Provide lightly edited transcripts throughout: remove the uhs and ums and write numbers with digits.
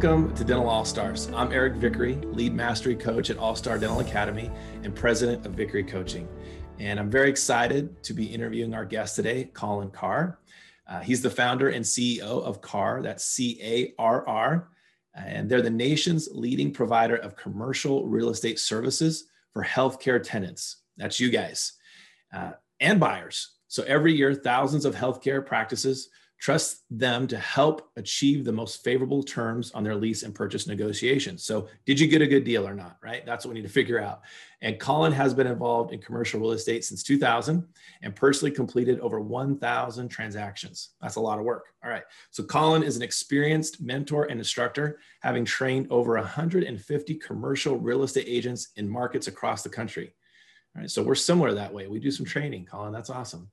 Welcome to Dental All-Stars. I'm Eric Vickery, lead mastery coach at All-Star Dental Academy and president of Vickery Coaching. And I'm very excited to be interviewing our guest today, Colin Carr. He's the founder and CEO of Carr, that's C-A-R-R. And they're the nation's leading provider of commercial real estate services for healthcare tenants. That's you guys, and buyers. So every year, thousands of healthcare practices trust them to help achieve the most favorable terms on their lease and purchase negotiations. So did you get a good deal or not, right? That's what we need to figure out. And Colin has been involved in commercial real estate since 2000 and personally completed over 1,000 transactions. That's a lot of work. All right. So Colin is an experienced mentor and instructor, having trained over 150 commercial real estate agents in markets across the country. All right. So we're similar that way. We do some training, Colin. That's awesome.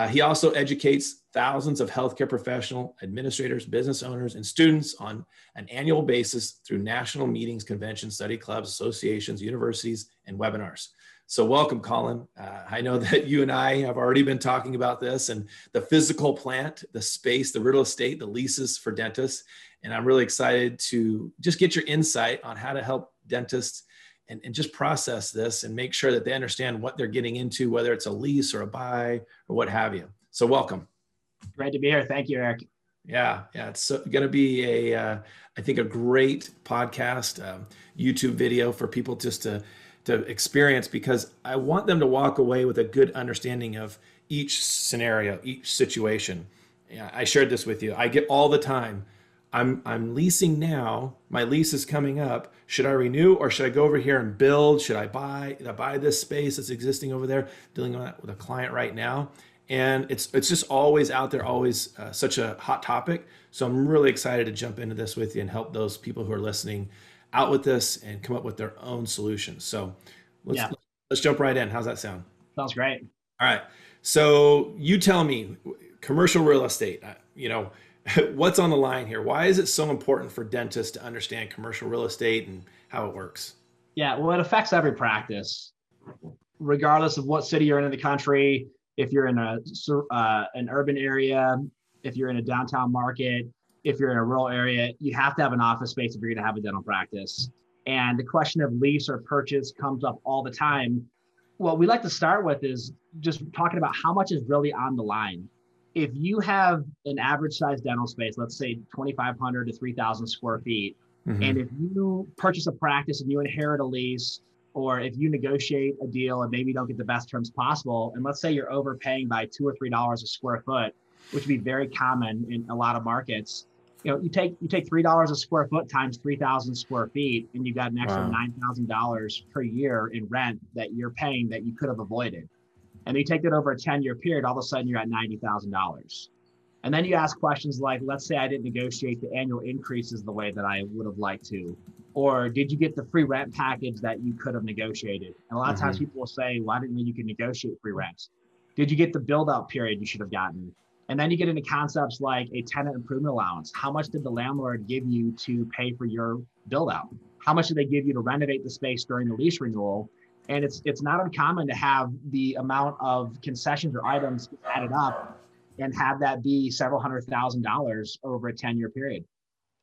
He also educates thousands of healthcare professional administrators, business owners, and students on an annual basis through national meetings, conventions, study clubs, associations, universities, and webinars. So welcome, Colin. I know that you and I have already been talking about this and the physical plant, the space, the real estate, the leases for dentists. And I'm really excited to just get your insight on how to help dentists and just process this and make sure that they understand what they're getting into, whether it's a lease or a buy or what have you. So welcome. Great to be here. Thank you, Eric. Yeah. It's going to be I think a great podcast, YouTube video for people just to experience, because I want them to walk away with a good understanding of each scenario, each situation. Yeah, I shared this with you. I get all the time, I'm leasing now. My lease is coming up. Should I renew or should I go over here and build? Should I buy this space that's existing over there? Dealing with a client right now. And it's just always out there, always such a hot topic. So I'm really excited to jump into this with you and help those people who are listening out with this and come up with their own solutions. So let's jump right in. How's that sound? Sounds great. All right. So you tell me, commercial real estate, what's on the line here? Why is it so important for dentists to understand commercial real estate and how it works? Yeah, well, it affects every practice, regardless of what city you're in the country. If you're in an urban area, if you're in a downtown market, if you're in a rural area, you have to have an office space if you're going to have a dental practice. And the question of lease or purchase comes up all the time. What we like to start with is just talking about how much is really on the line. If you have an average size dental space, let's say 2,500 to 3,000 square feet, and if you purchase a practice and you inherit a lease, or if you negotiate a deal and maybe don't get the best terms possible, and let's say you're overpaying by $2 or $3 a square foot, which would be very common in a lot of markets, you take $3 a square foot times 3,000 square feet, and you've got an extra $9,000 per year in rent that you're paying that you could have avoided. And you take that over a 10-year period, all of a sudden you're at $90,000. And then you ask questions like, let's say I didn't negotiate the annual increases the way that I would have liked to, or did you get the free rent package that you could have negotiated? And a lot of times people will say, well, I didn't know you could negotiate free rent. Did you get the build out period you should have gotten? And then you get into concepts like a tenant improvement allowance. How much did the landlord give you to pay for your build out? How much did they give you to renovate the space during the lease renewal? And it's not uncommon to have the amount of concessions or items added up and have that be several $100,000 over a 10-year period.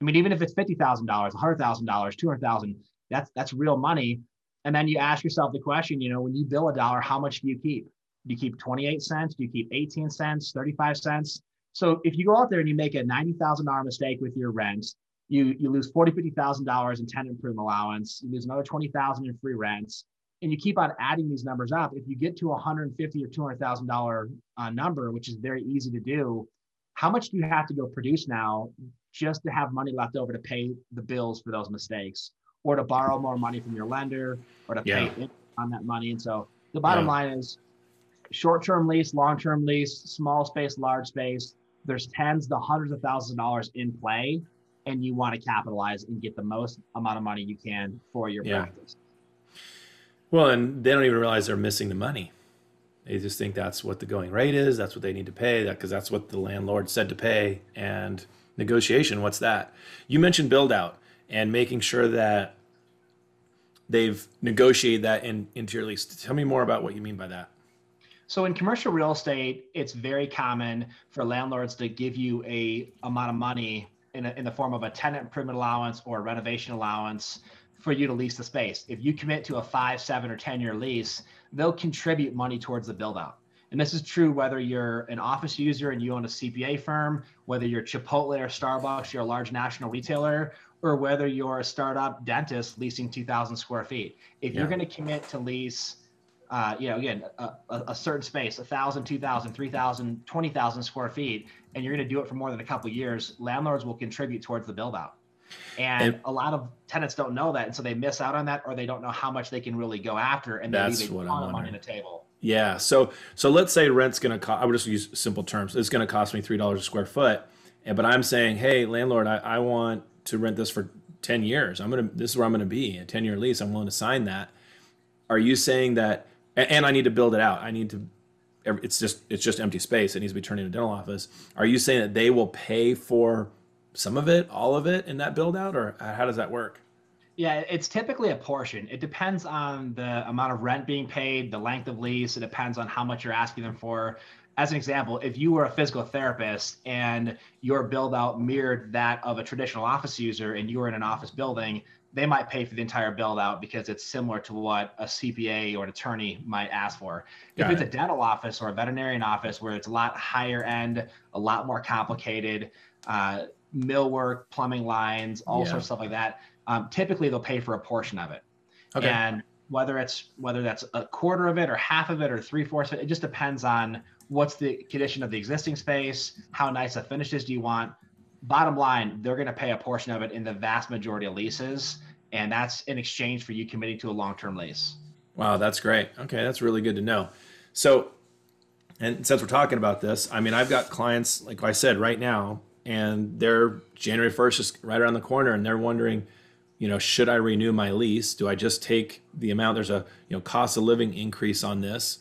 I mean, even if it's $50,000, $100,000, $200,000, that's real money. And then you ask yourself the question, when you bill $1, how much do you keep? Do you keep 28 cents? Do you keep 18 cents, 35 cents? So if you go out there and you make a $90,000 mistake with your rent, you lose $40,000, $50,000 in tenant improvement allowance, you lose another $20,000 in free rents, and you keep on adding these numbers up. If you get to $150,000 or $200,000 number, which is very easy to do, how much do you have to go produce now just to have money left over to pay the bills for those mistakes, or to borrow more money from your lender, or to pay on that money? And so the bottom line is short-term lease, long-term lease, small space, large space, there's tens to hundreds of thousands of dollars in play, and you want to capitalize and get the most amount of money you can for your practice. Well, and they don't even realize they're missing the money. They just think that's what the going rate is. That's what they need to pay, because that's what the landlord said to pay. And negotiation, what's that? You mentioned build out and making sure that they've negotiated that into your lease. Tell me more about what you mean by that. So in commercial real estate, it's very common for landlords to give you a amount of money in the form of a tenant improvement allowance or a renovation allowance for you to lease the space. If you commit to a 5, 7, or 10-year lease, they'll contribute money towards the build out. And this is true whether you're an office user and you own a CPA firm, whether you're Chipotle or Starbucks, you're a large national retailer, or whether you're a startup dentist leasing 2,000 square feet. If you're going to commit to lease, again, a certain space, 1,000, 2,000, 3,000, 20,000 square feet, and you're going to do it for more than a couple of years, landlords will contribute towards the build out. And a lot of tenants don't know that. And so they miss out on that, or they don't know how much they can really go after. And they leave a ton of money on the table. Yeah. So let's say rent's going to cost, I would just use simple terms. It's going to cost me $3 a square foot. But I'm saying, hey, landlord, I want to rent this for 10 years. This is where I'm going to be, a 10-year lease. I'm willing to sign that. Are you saying that, and I need to build it out. It's just empty space. It needs to be turned into a dental office. Are you saying that they will pay for some of it, all of it in that build out, or how does that work? Yeah, it's typically a portion. It depends on the amount of rent being paid, the length of lease. It depends on how much you're asking them for. As an example, if you were a physical therapist and your build out mirrored that of a traditional office user and you were in an office building, they might pay for the entire build out because it's similar to what a CPA or an attorney might ask for. If it's a dental office or a veterinarian office where it's a lot higher end, a lot more complicated, millwork, plumbing lines, all sorts of stuff like that, typically they'll pay for a portion of it. Okay. And whether that's a quarter of it or half of it or 3/4 of it, it just depends on what's the condition of the existing space, how nice a finishes do you want. Bottom line, they're going to pay a portion of it in the vast majority of leases, and that's in exchange for you committing to a long-term lease. Wow, that's great. Okay, that's really good to know. So, and since we're talking about this, I mean, I've got clients, like I said, right now, and they're January 1st is right around the corner, and they're wondering, should I renew my lease? Do I just take the amount? There's a cost of living increase on this.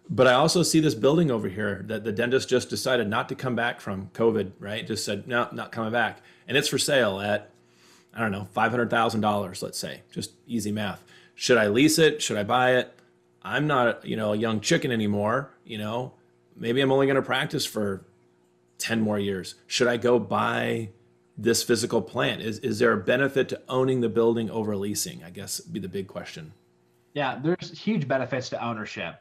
But I also see this building over here that the dentist just decided not to come back from COVID, right? Just said, no, not coming back. And it's for sale at, I don't know, $500,000, let's say, just easy math. Should I lease it? Should I buy it? I'm not, a young chicken anymore. Maybe I'm only going to practice for 10 more years. Should I go buy this physical plant? Is there a benefit to owning the building over leasing? I guess would be the big question. Yeah, there's huge benefits to ownership.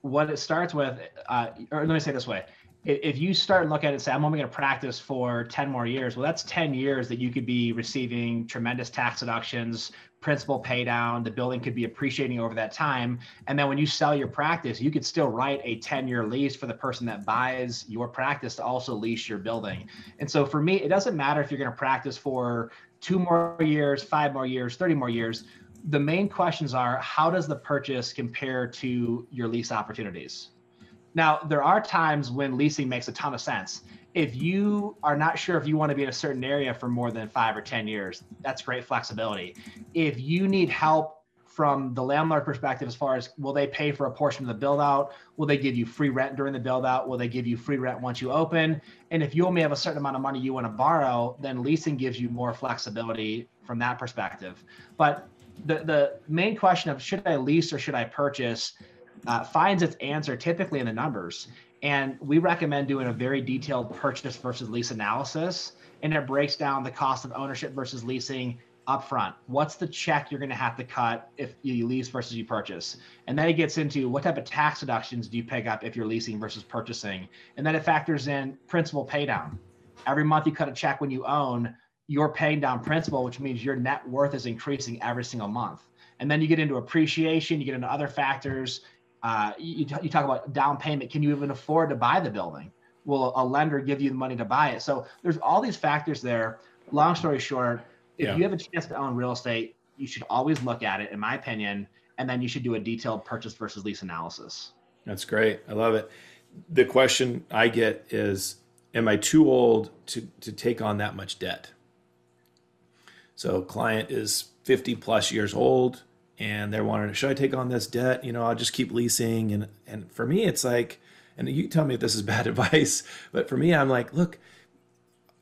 What it starts with, or let me say it this way. If you start and look at it and say, I'm only going to practice for 10 more years, well, that's 10 years that you could be receiving tremendous tax deductions, principal pay down, the building could be appreciating over that time. And then when you sell your practice, you could still write a 10-year lease for the person that buys your practice to also lease your building. And so for me, it doesn't matter if you're going to practice for 2 more years, 5 more years, 30 more years. The main questions are, how does the purchase compare to your lease opportunities? Now, there are times when leasing makes a ton of sense. If you are not sure if you want to be in a certain area for more than 5 or 10 years, that's great flexibility. If you need help from the landlord perspective, as far as will they pay for a portion of the build out? Will they give you free rent during the build out? Will they give you free rent once you open? And if you only have a certain amount of money you want to borrow, then leasing gives you more flexibility from that perspective. But the main question of should I lease or should I purchase finds its answer typically in the numbers. And we recommend doing a very detailed purchase versus lease analysis. And it breaks down the cost of ownership versus leasing upfront. What's the check you're going to have to cut if you lease versus you purchase? And then it gets into what type of tax deductions do you pick up if you're leasing versus purchasing? And then it factors in principal pay down. Every month you cut a check when you own, you're paying down principal, which means your net worth is increasing every single month. And then you get into appreciation, you get into other factors. You talk about down payment. Can you even afford to buy the building? Will a lender give you the money to buy it? So there's all these factors there. Long story short, if you have a chance to own real estate, you should always look at it, in my opinion, and then you should do a detailed purchase versus lease analysis. That's great. I love it. The question I get is, am I too old to take on that much debt? So client is 50 plus years old and they're wondering, should I take on this debt? I'll just keep leasing. And for me, it's like, and you tell me if this is bad advice, but for me, I'm like, look,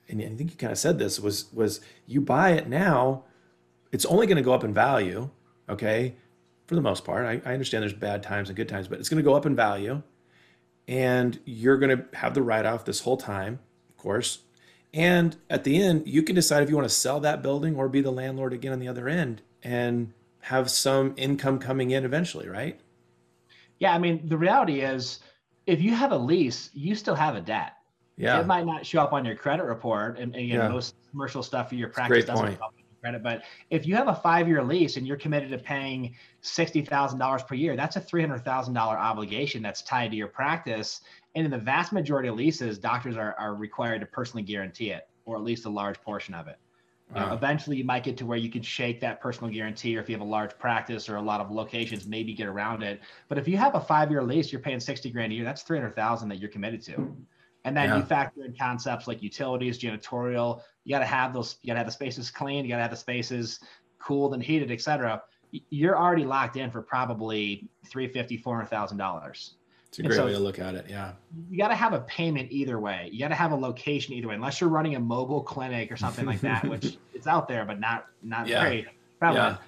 and I think you kind of said this was you buy it now, it's only going to go up in value. Okay. For the most part, I understand there's bad times and good times, but it's going to go up in value and you're going to have the write-off this whole time, of course. And at the end, you can decide if you want to sell that building or be the landlord again on the other end and have some income coming in eventually, right? Yeah, I mean, the reality is if you have a lease, you still have a debt. It Yeah. might not show up on your credit report. And again, Yeah. most commercial stuff for your It's a practice great doesn't point. show up on your credit. But if you have a 5-year lease and you're committed to paying $60,000 per year, that's a $300,000 obligation that's tied to your practice. And in the vast majority of leases, doctors are required to personally guarantee it, or at least a large portion of it. Wow. Eventually you might get to where you could shake that personal guarantee, or if you have a large practice or a lot of locations, maybe get around it. But if you have a 5-year lease, you're paying 60 grand a year, that's 300,000 that you're committed to. And then you Yeah. factor in concepts like utilities, janitorial, you got to have those, you got to have the spaces clean, you got to have the spaces cooled and heated, et cetera. You're already locked in for probably $350,000, $400,000. It's a And great so way to look at it. Yeah. you got to have a payment either way. You got to have a location either way, unless you're running a mobile clinic or something like that, which it's out there, but not Yeah. very prevalent.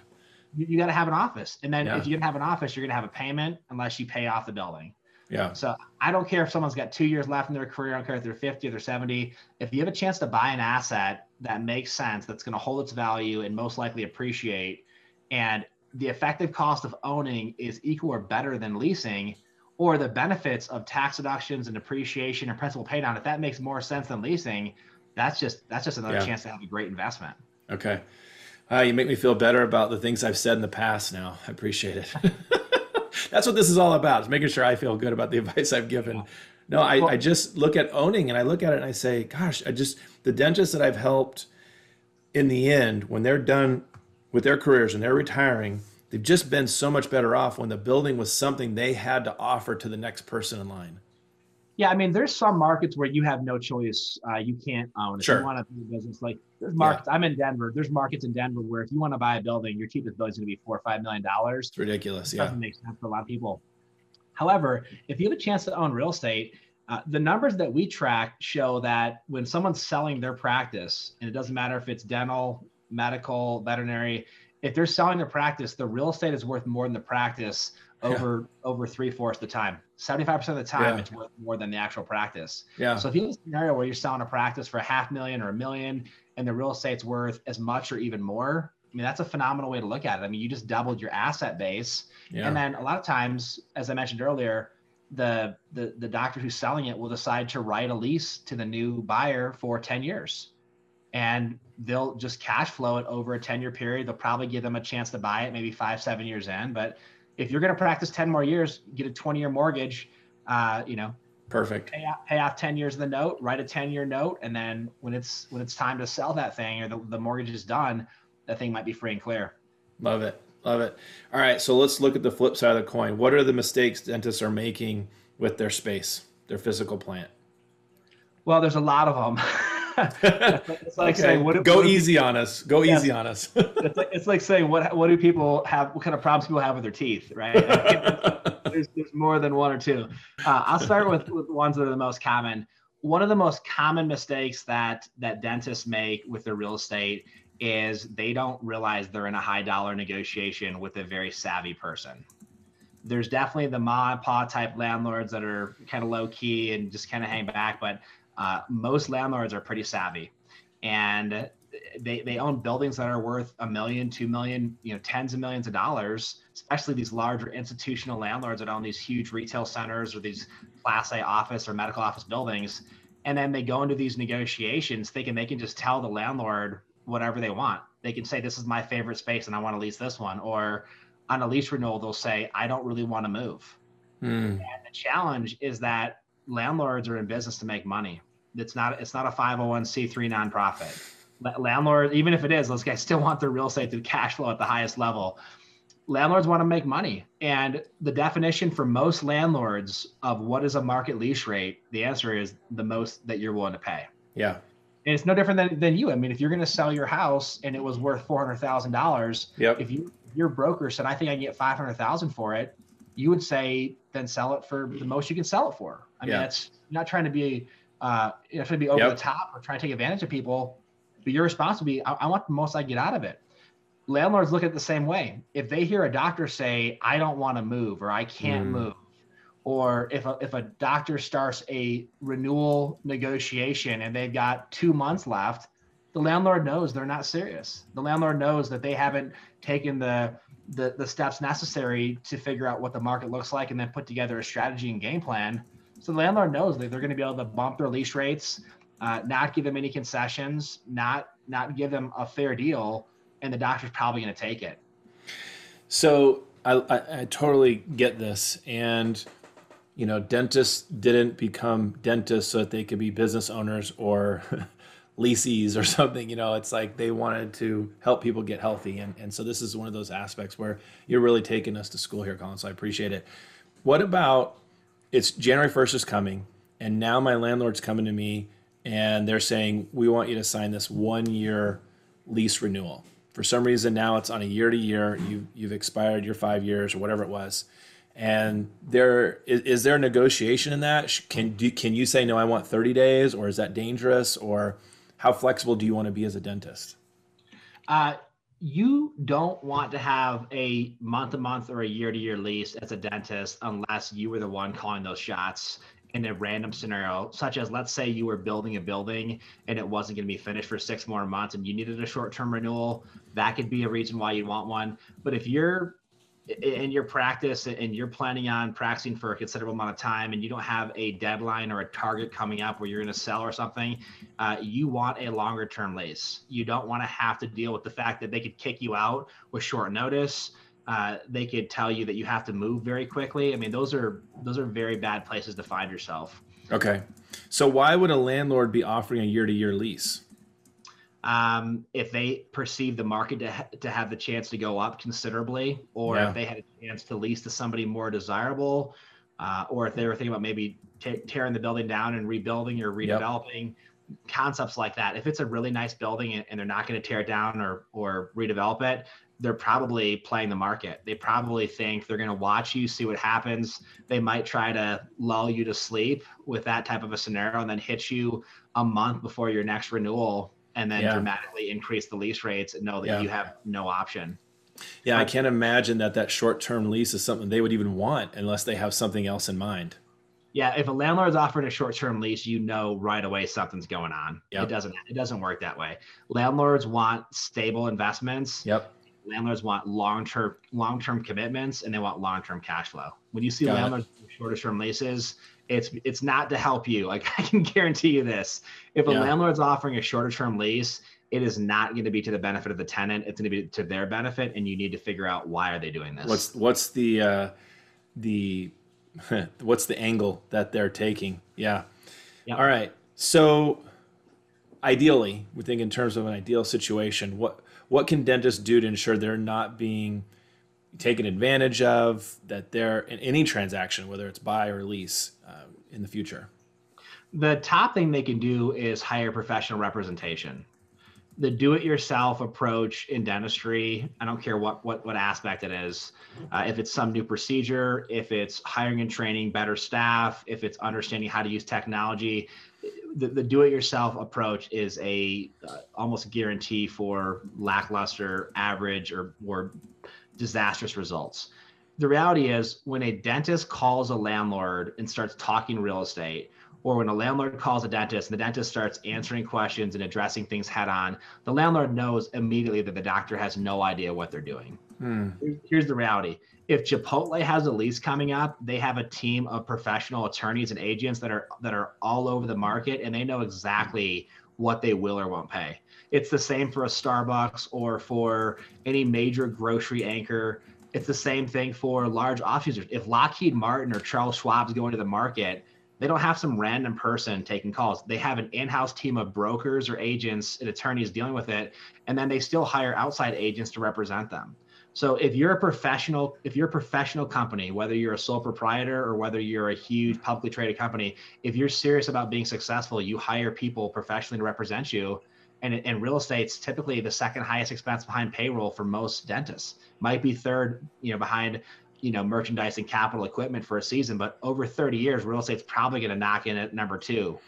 Yeah. You got to have an office. And then Yeah. if you're gonna have an office, you're gonna have a payment unless you pay off the building. Yeah. So I don't care if someone's got 2 years left in their career. I don't care if they're 50 or they're 70. If you have a chance to buy an asset that makes sense, that's going to hold its value and most likely appreciate, and the effective cost of owning is equal or better than leasing, or the benefits of tax deductions and depreciation and principal pay down, if that makes more sense than leasing, that's just another chance to have a great investment. Okay. You make me feel better about the things I've said in the past now. I appreciate it. That's what this is all about, is making sure I feel good about the advice I've given. No, I just look at owning and I look at it and I say, gosh, the dentists that I've helped in the end, when they're done with their careers and they're retiring, they've just been so much better off when the building was something they had to offer to the next person in line. Yeah, I mean, there's some markets where you have no choice. You can't own. If Sure. you want to be in business, like there's markets. I'm in Denver. There's markets in Denver where if you want to buy a building, your cheapest building is going to be $4 or $5 million. It's ridiculous. It Yeah. doesn't make sense for a lot of people. However, if you have a chance to own real estate, the numbers that we track show that when someone's selling their practice, and it doesn't matter if it's dental, medical, veterinary, if they're selling their practice, the real estate is worth more than the practice over 3/4 of the time. 75% of the time, it's worth more than the actual practice. Yeah. So if you have a scenario where you're selling a practice for $500,000 or $1 million, and the real estate's worth as much or even more, I mean, that's a phenomenal way to look at it. I mean, you just doubled your asset base. Yeah. And then a lot of times, as I mentioned earlier, the doctor who's selling it will decide to write a lease to the new buyer for 10 years. And they'll just cash flow it over a 10-year period. They'll probably give them a chance to buy it maybe 5-7 years in. But if you're going to practice 10 more years, get a 20-year mortgage, perfect. Pay off 10 years of the note, write a 10-year note. And then when it's time to sell that thing, or the mortgage is done, that thing might be free and clear. Love it. Love it. All right. So let's look at the flip side of the coin. What are the mistakes dentists are making with their space, their physical plant? Well, there's a lot of them. It's like saying, go easy on us. Go easy on us. It's like saying, what do people have? What kind of problems people have with their teeth, right? There's more than one or two. I'll start with ones that are the most common. One of the most common mistakes that dentists make with their real estate is they don't realize they're in a high dollar negotiation with a very savvy person. There's definitely the ma and pa type landlords that are kind of low key and just kind of hang back, but most landlords are pretty savvy, and they own buildings that are worth $1 million, $2 million, tens of millions of dollars, especially these larger institutional landlords that own these huge retail centers or these Class A office or medical office buildings. And then they go into these negotiations thinking they can just tell the landlord whatever they want. They can say, this is my favorite space and I want to lease this one. Or on a lease renewal, they'll say, I don't really want to move. And the challenge is that landlords are in business to make money. It's not a 501c3 nonprofit. Landlords, even if it is, those guys still want their real estate to cash flow at the highest level. Landlords want to make money. And the definition for most landlords of what is a market lease rate, the answer is the most that you're willing to pay. Yeah. And it's no different than you. I mean, if you're going to sell your house and it was worth $400,000, if your broker said, I think I can get $500,000 for it, you would say, then sell it for the most you can sell it for. I mean, that's not trying to be, over the top or trying to take advantage of people, but your response would be, I want the most I get out of it. Landlords look at it the same way. If they hear a doctor say, I don't want to move, or I can't move, Or if a doctor starts a renewal negotiation and they've got 2 months left, the landlord knows they're not serious. The landlord knows that they haven't taken the steps necessary to figure out what the market looks like and then put together a strategy and game plan. So the landlord knows that they're going to be able to bump their lease rates, not give them any concessions, not give them a fair deal, and the doctor's probably going to take it. So I totally get this. And, dentists didn't become dentists so that they could be business owners or leases or something. It's like they wanted to help people get healthy. And so this is one of those aspects where you're really taking us to school here, Colin. So I appreciate it. What about, it's January 1st is coming, and now my landlord's coming to me and they're saying, we want you to sign this 1 year lease renewal. For some reason, now it's on a year to year. You've expired your 5 years or whatever it was. And is there a negotiation in that? Can you say, no, I want 30 days, or is that dangerous? Or how flexible do you want to be as a dentist? You don't want to have a month-to-month or a year-to-year lease as a dentist unless you were the one calling those shots in a random scenario, such as, let's say you were building a building and it wasn't going to be finished for 6 more months and you needed a short-term renewal. That could be a reason why you'd want one. But if you're in your practice and you're planning on practicing for a considerable amount of time and you don't have a deadline or a target coming up where you're going to sell or something, you want a longer term lease. You don't want to have to deal with the fact that they could kick you out with short notice. They could tell you that you have to move very quickly. I mean, those are very bad places to find yourself. Okay. So why would a landlord be offering a year-to-year lease? If they perceive the market to have the chance to go up considerably, or if they had a chance to lease to somebody more desirable, or if they were thinking about maybe tearing the building down and rebuilding or redeveloping, concepts like that. If it's a really nice building and they're not going to tear it down or redevelop it, they're probably playing the market. They probably think they're going to watch you, see what happens. They might try to lull you to sleep with that type of a scenario and then hit you a month before your next renewal and then dramatically increase the lease rates and know that you have no option. Yeah, I can't imagine that short-term lease is something they would even want unless they have something else in mind. Yeah, if a landlord is offering a short-term lease, you know right away something's going on. Yep. It doesn't work that way. Landlords want stable investments. Yep. Landlords want long-term commitments, and they want long-term cash flow. When you see landlords do shorter-term leases, it's not to help you. Like, I can guarantee you this: if a landlord's offering a shorter-term lease, it is not going to be to the benefit of the tenant. It's going to be to their benefit, and you need to figure out why are they doing this. What's the what's the angle that they're taking? Yeah. Yep. All right. So ideally, we think in terms of an ideal situation, what can dentists do to ensure they're not being taken advantage of, that they're in any transaction, whether it's buy or lease, in the future? The top thing they can do is hire professional representation. The do-it-yourself approach in dentistry, I don't care what aspect it is, if it's some new procedure, if it's hiring and training better staff, if it's understanding how to use technology, the do-it-yourself approach is a almost guarantee for lackluster, average, or disastrous results. The reality is, when a dentist calls a landlord and starts talking real estate, or when a landlord calls a dentist and the dentist starts answering questions and addressing things head on, the landlord knows immediately that the doctor has no idea what they're doing. Here's the reality. If Chipotle has a lease coming up, they have a team of professional attorneys and agents that are all over the market, and they know exactly what they will or won't pay. It's the same for a Starbucks or for any major grocery anchor. It's the same thing for large office users. If Lockheed Martin or Charles Schwab's going to the market, they don't have some random person taking calls. They have an in-house team of brokers or agents and attorneys dealing with it, and then they still hire outside agents to represent them. So if you're a professional company, whether you're a sole proprietor or whether you're a huge publicly traded company, if you're serious about being successful, you hire people professionally to represent you. And real estate's typically the second highest expense behind payroll for most dentists. Might be third, behind merchandise and capital equipment for a season, but over 30 years, real estate's probably going to knock in at number 2.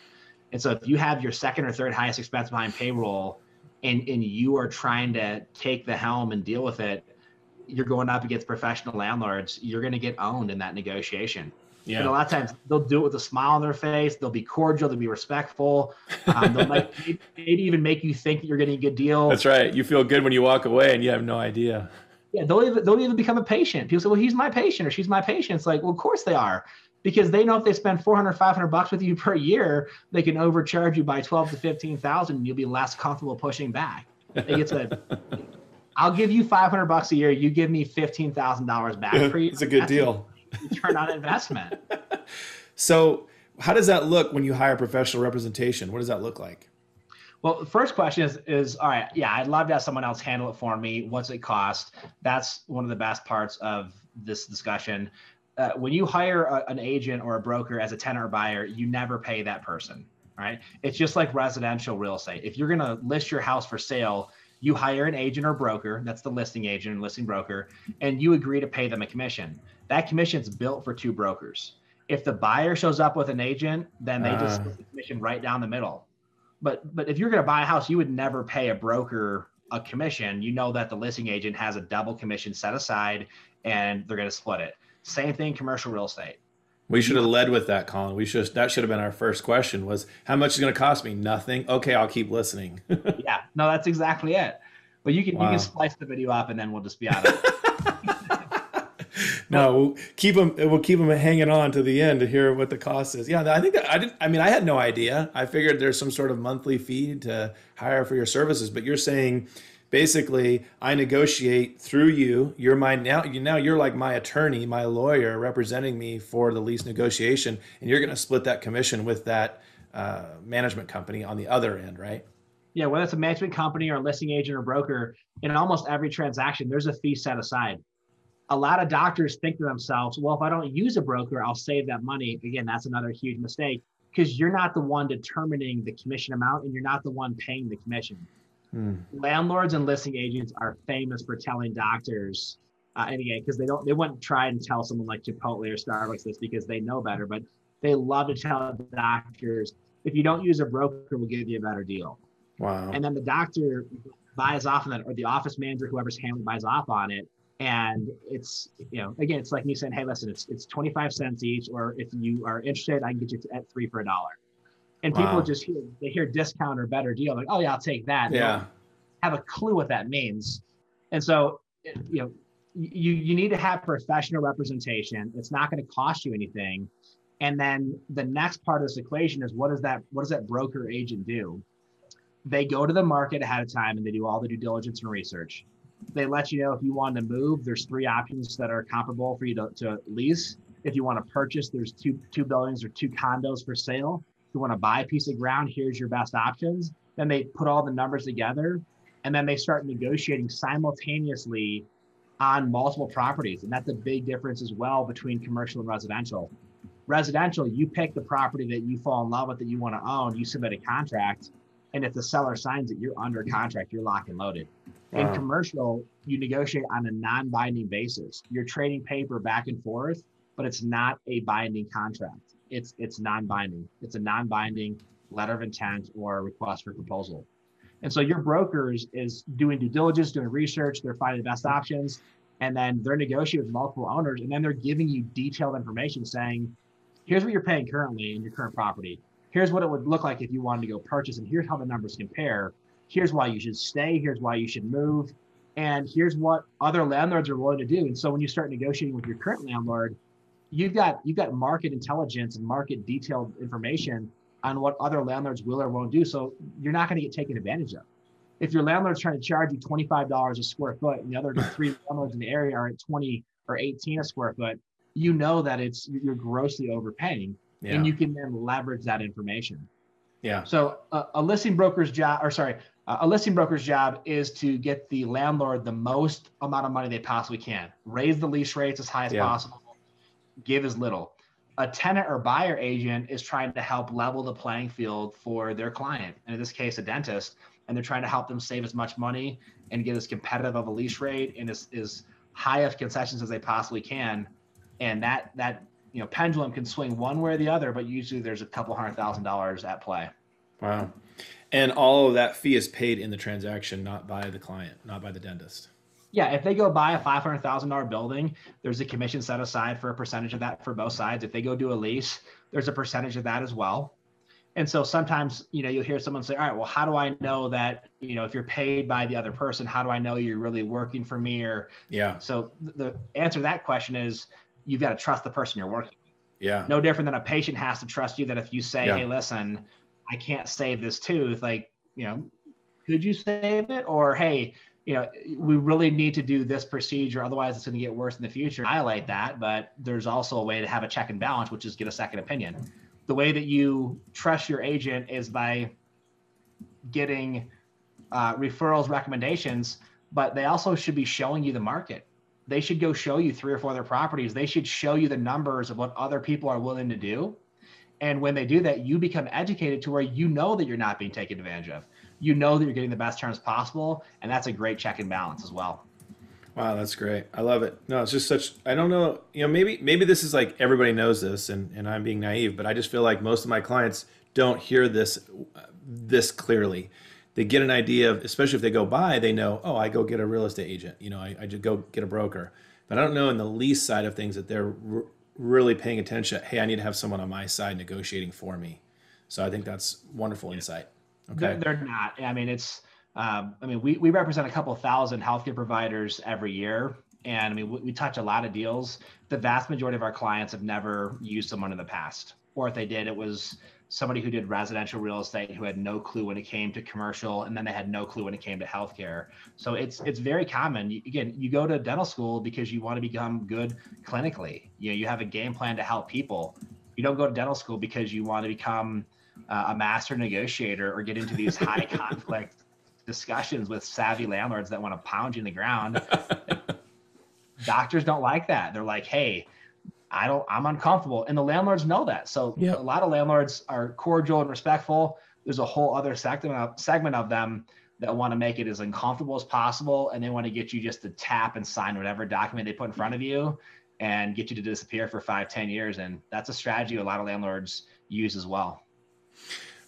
And so if you have your second or third highest expense behind payroll and you are trying to take the helm and deal with it, you're going up against professional landlords, you're going to get owned in that negotiation. And a lot of times they'll do it with a smile on their face. They'll be cordial. They'll be respectful. They'll maybe even make you think that you're getting a good deal. That's right. You feel good when you walk away and you have no idea. Yeah, they'll even become a patient. People say, well, he's my patient or she's my patient. It's like, well, of course they are, because they know if they spend $400, $500 with you per year, they can overcharge you by 12 to 15,000 and you'll be less comfortable pushing back. I'll give you $500 a year. You give me $15,000 back per year. It's a good deal. Return on investment. So how does that look when you hire professional representation? What does that look like? Well, the first question is, all right, yeah, I'd love to have someone else handle it for me. What's it cost? That's one of the best parts of this discussion. When you hire an agent or a broker as a tenant or buyer, you never pay that person, right? It's just like residential real estate. If you're going to list your house for sale, you hire an agent or broker, that's the listing agent and listing broker, and you agree to pay them a commission. That commission's built for two brokers. If the buyer shows up with an agent, then they just split the commission right down the middle. But if you're going to buy a house, you would never pay a broker a commission. You know that the listing agent has a double commission set aside and they're going to split it. Same thing, commercial real estate. We should have led with that, Colin. That should have been our first question was, how much is it going to cost me? Nothing. Okay, I'll keep listening. Yeah, no, that's exactly it. But you can splice the video up and then we'll just be out of it. No, we'll keep them hanging on to the end to hear what the cost is. Yeah, I think that I had no idea. I figured there's some sort of monthly fee to hire for your services, but you're saying basically I negotiate through you. You're you're like my attorney, my lawyer representing me for the lease negotiation, and you're going to split that commission with that management company on the other end, right? Yeah, whether it's a management company or a listing agent or broker, in almost every transaction, there's a fee set aside. A lot of doctors think to themselves, well, if I don't use a broker, I'll save that money. Again, that's another huge mistake, because you're not the one determining the commission amount and you're not the one paying the commission. Landlords and listing agents are famous for telling doctors, and again, because they wouldn't try and tell someone like Chipotle or Starbucks this because they know better, but they love to tell doctors, if you don't use a broker, we'll give you a better deal. Wow. And then the doctor buys off on that, or the office manager, whoever's handling, buys off on it. And it's, again, it's like me saying, hey, listen, it's 25 cents each, or if you are interested, I can get you at 3 for $1. And people just hear discount or better deal. Like, oh yeah, I'll take that. Yeah. They don't have a clue what that means. And so, you need to have professional representation. It's not going to cost you anything. And then the next part of this equation is, what does that broker agent do? They go to the market ahead of time and they do all the due diligence and research. They let you know if you want to move, there's 3 options that are comparable for you to lease. If you want to purchase, there's two buildings or 2 condos for sale. If you want to buy a piece of ground, here's your best options. Then they put all the numbers together and then they start negotiating simultaneously on multiple properties. And that's a big difference as well between commercial and residential. Residential, you pick the property that you fall in love with, that you want to own, you submit a contract. And if the seller signs it, you're under contract, you're locked and loaded. Wow. In commercial, you negotiate on a non-binding basis. You're trading paper back and forth, but it's not a binding contract. It's non-binding. It's a non-binding letter of intent or request for proposal. And so your brokers is doing due diligence, doing research, they're finding the best options, and then they're negotiating with multiple owners, and then they're giving you detailed information saying, here's what you're paying currently in your current property. Here's what it would look like if you wanted to go purchase, and here's how the numbers compare. Here's why you should stay. Here's why you should move. And here's what other landlords are willing to do. And so when you start negotiating with your current landlord, you've got market intelligence and market detailed information on what other landlords will or won't do. So you're not going to get taken advantage of. If your landlord's trying to charge you $25 a square foot and the other 3 landlords in the area are at 20 or 18 a square foot, you know that you're grossly overpaying. Yeah. And you can then leverage that information. Yeah. So a listing broker's job is to get the landlord the most amount of money they possibly can. Raise the lease rates as high as possible. Give as little. A tenant or buyer agent is trying to help level the playing field for their client, and in this case, a dentist, and they're trying to help them save as much money and get as competitive of a lease rate and as high of concessions as they possibly can. And that pendulum can swing one way or the other, but usually there's a couple $100,000 at play. Wow. And all of that fee is paid in the transaction, not by the client, not by the dentist. Yeah, if they go buy a $500,000 building, there's a commission set aside for a percentage of that for both sides. If they go do a lease, there's a percentage of that as well. And so sometimes, you'll hear someone say, all right, well, how do I know that, if you're paid by the other person, how do I know you're really working for me? Or Yeah. so the answer to that question is you've got to trust the person you're working with. Yeah. No different than a patient has to trust you, that if you say, Yeah. hey, listen, I can't save this tooth, like, could you save it? Or, hey, we really need to do this procedure, otherwise it's going to get worse in the future. Highlight that, but there's also a way to have a check and balance, which is get a second opinion. The way that you trust your agent is by getting referrals, recommendations, but they also should be showing you the market. They should go show you 3 or 4 other properties. They should show you the numbers of what other people are willing to do. And when they do that, you become educated to where you know that you're not being taken advantage of. You know that you're getting the best terms possible. And that's a great check and balance as well. Wow, that's great. I love it. No, it's just such, I don't know, maybe this is like everybody knows this and I'm being naive, but I just feel like most of my clients don't hear this clearly. They get an idea of, especially if they go buy, they know, oh, I go get a real estate agent. I just go get a broker. But I don't know in the lease side of things that they're really paying attention. Hey, I need to have someone on my side negotiating for me. So I think that's wonderful insight. Okay. They're not. I mean, we represent a couple thousand healthcare providers every year. And I mean, we touch a lot of deals. The vast majority of our clients have never used someone in the past. Or if they did, it was somebody who did residential real estate who had no clue when it came to commercial, and then they had no clue when it came to healthcare. So it's very common. You go to dental school because you want to become good clinically. You have a game plan to help people. You don't go to dental school because you want to become a master negotiator or get into these high conflict discussions with savvy landlords that want to pound you in the ground. Doctors don't like that. They're like, hey, I'm uncomfortable. And the landlords know that. So A lot of landlords are cordial and respectful. There's a whole other segment of them that want to make it as uncomfortable as possible. And they want to get you just to tap and sign whatever document they put in front of you and get you to disappear for 5-10 years. And that's a strategy a lot of landlords use as well.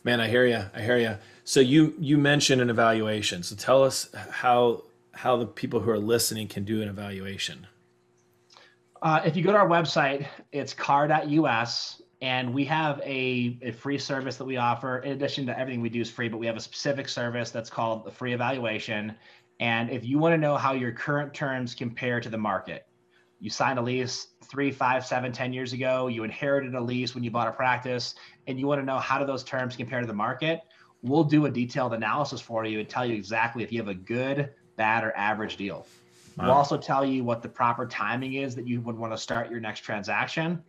Man, I hear you. So you mentioned an evaluation. So tell us how the people who are listening can do an evaluation. If you go to our website, it's carr.us, and we have a free service that we offer. In addition to everything we do is free, but we have a specific service that's called the free evaluation. And if you want to know how your current terms compare to the market, you signed a lease 3, 5, 7, 10 years ago, you inherited a lease when you bought a practice, and you want to know how do those terms compare to the market, we'll do a detailed analysis for you and tell you exactly if you have a good, bad, or average deal. Wow. We'll also tell you what the proper timing is that you would want to start your next transaction.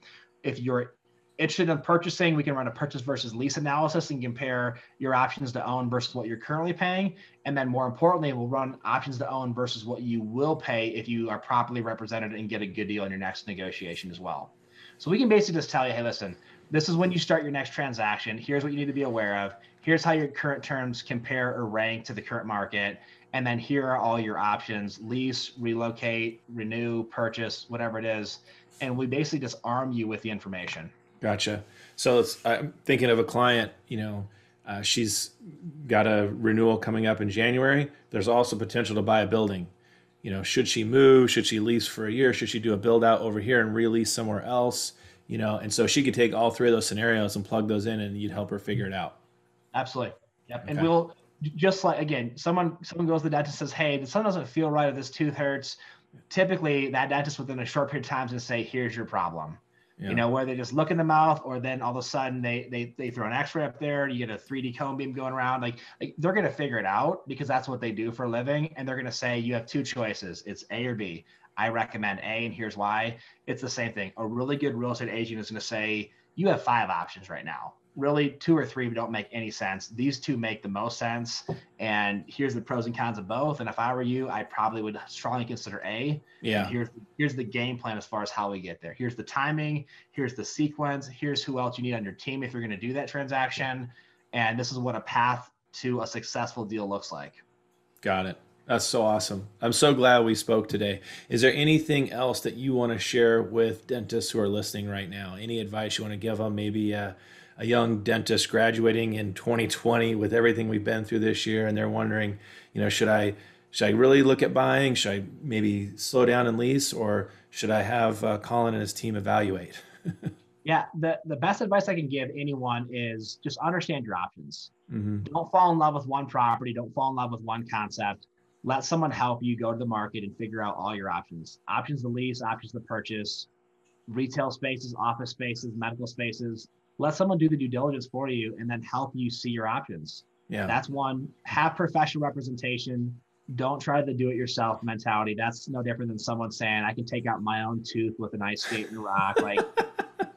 If you're interested in purchasing, we can run a purchase versus lease analysis and compare your options to own versus what you're currently paying. And then more importantly, we'll run options to own versus what you will pay if you are properly represented and get a good deal in your next negotiation as well. So we can basically just tell you, hey, listen, this is when you start your next transaction. Here's what you need to be aware of. Here's how your current terms compare or rank to the current market. And then here are all your options: lease, relocate, renew, purchase, whatever it is. And we basically just arm you with the information. Gotcha. So I'm thinking of a client, she's got a renewal coming up in January. There's also potential to buy a building. Should she move? Should she lease for a year? Should she do a build out over here and release somewhere else? And so she could take all 3 of those scenarios and plug those in, and you'd help her figure it out. Absolutely. Yep. Okay. And we'll just like, again, someone goes to the dentist, says, hey, something doesn't feel right, or this tooth hurts. Typically that dentist within a short period of time is going to say, here's your problem. Yeah. Where they just look in the mouth, or then all of a sudden they throw an x-ray up there, you get a 3D cone beam going around. Like they're going to figure it out because that's what they do for a living. And they're going to say, you have 2 choices. It's A or B. I recommend A, and here's why. It's the same thing. A really good real estate agent is going to say, you have 5 options right now. Really 2 or 3 don't make any sense. These 2 make the most sense. And here's the pros and cons of both. And if I were you, I probably would strongly consider A. Yeah. And here's the game plan as far as how we get there. Here's the timing. Here's the sequence. Here's who else you need on your team if you're going to do that transaction. And this is what a path to a successful deal looks like. Got it. That's so awesome. I'm so glad we spoke today. Is there anything else that you want to share with dentists who are listening right now? Any advice you want to give them? Maybe a young dentist graduating in 2020 with everything we've been through this year, and they're wondering, should I should I really look at buying? Should I maybe slow down and lease, or should I have Colin and his team evaluate? Yeah, the best advice I can give anyone is just understand your options. Mm-hmm. Don't fall in love with one property. Don't fall in love with one concept. Let someone help you go to the market and figure out all your options. Options to lease, options to purchase, retail spaces, office spaces, medical spaces. Let someone do the due diligence for you and then help you see your options. Yeah. That's one. Have professional representation. Don't try the do-it-yourself mentality. That's no different than someone saying, I can take out my own tooth with an ice skate and a rock. Like,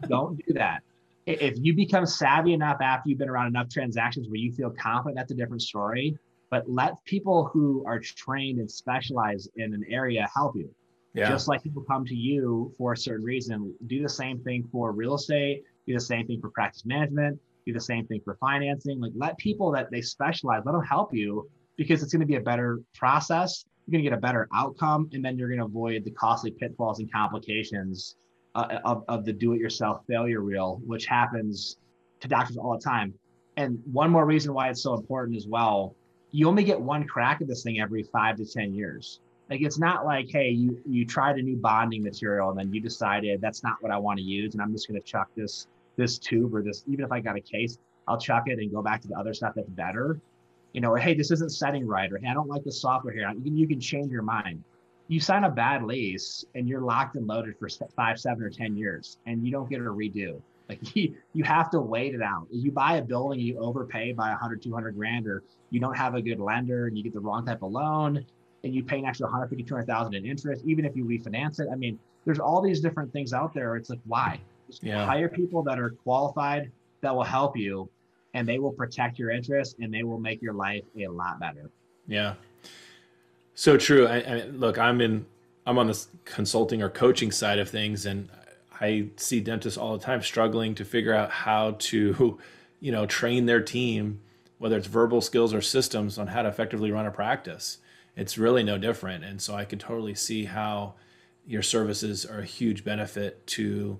don't do that. If you become savvy enough after you've been around enough transactions where you feel confident, that's a different story. But let people who are trained and specialized in an area help you. Yeah. Just like people come to you for a certain reason, do the same thing for real estate, do the same thing for practice management, do the same thing for financing. Like, let people that they specialize, let them help you, because it's going to be a better process. You're going to get a better outcome, and then you're going to avoid the costly pitfalls and complications of the do-it-yourself failure wheel, which happens to doctors all the time. And one more reason why it's so important as well, you only get one crack at this thing every 5 to 10 years. Like, it's not like, hey, you tried a new bonding material and then you decided that's not what I want to use, and I'm just going to chuck this tube or this, even if I got a case, I'll chuck it and go back to the other stuff that's better. Or, hey, this isn't setting right, or hey, I don't like the software here. You can change your mind. You sign a bad lease and you're locked and loaded for 5, 7, or 10 years, and you don't get a redo. Like, you have to wait it out. If you buy a building, you overpay by 100, 200 grand, or you don't have a good lender and you get the wrong type of loan and you pay an extra 150, 200,000 in interest, even if you refinance it. I mean, there's all these different things out there. It's like, why? Just hire people that are qualified, that will help you, and they will protect your interests, and they will make your life a lot better. Yeah. So true. Look, I'm on the consulting or coaching side of things, and I see dentists all the time struggling to figure out how to, train their team, whether it's verbal skills or systems, on how to effectively run a practice. It's really no different. And so I can totally see how your services are a huge benefit to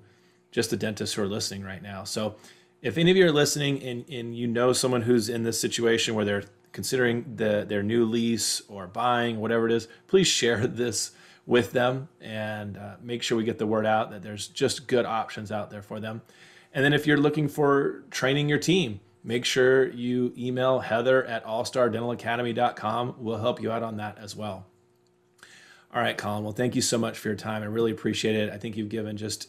just the dentists who are listening right now. So if any of you are listening and you know someone who's in this situation where they're considering their new lease or buying, whatever it is, please share this with them and make sure we get the word out that there's just good options out there for them. And then if you're looking for training your team, make sure you email Heather at allstardentalacademy.com. We'll help you out on that as well. All right, Colin. Well, thank you so much for your time. I really appreciate it. I think you've given just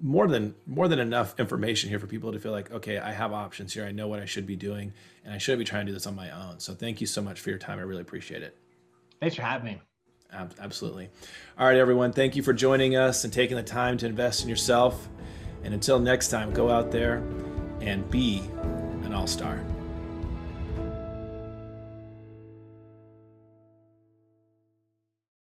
more than enough information here for people to feel like, okay, I have options here. I know what I should be doing, and I shouldn't be trying to do this on my own. So thank you so much for your time. I really appreciate it. Thanks for having me. Absolutely. All right, everyone. Thank you for joining us and taking the time to invest in yourself. And until next time, go out there and be an all-star.